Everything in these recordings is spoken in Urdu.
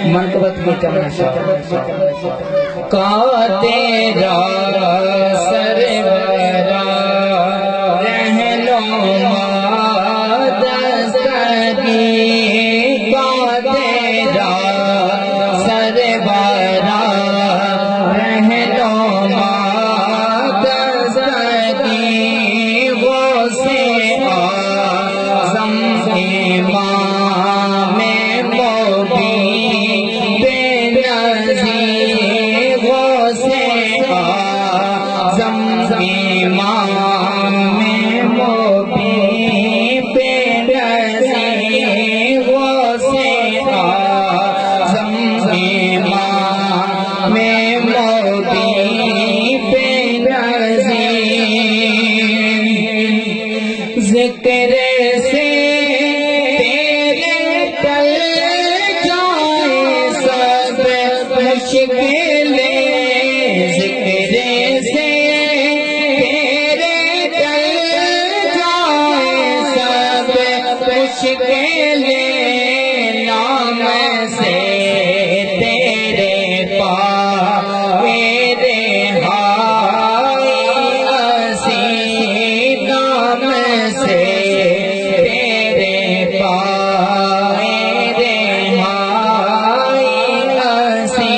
منقبت کی تماشا کا تیرا سرورا رہنما دستگی کا تیرا سرورا رہنما دستگی وہ سے آزم امام مبین بے نظیر وہ سے آزم امام مبین بے نظیر وہ سے آزم امام مبین بے نظیر ذکر سے مشکلیں ذکر سے تیرے ٹل جائیں سب مشکلیں نام سے تیرے پائے رہائی اسی نام سے تیرے پائے رہائی اسی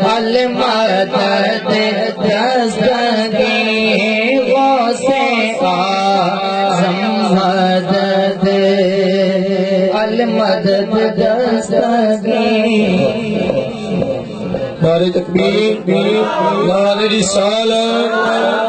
المدد دستگی وہ سے آزم مدد المدد دستگی نعرہ تکبیر، نعرہ رسالت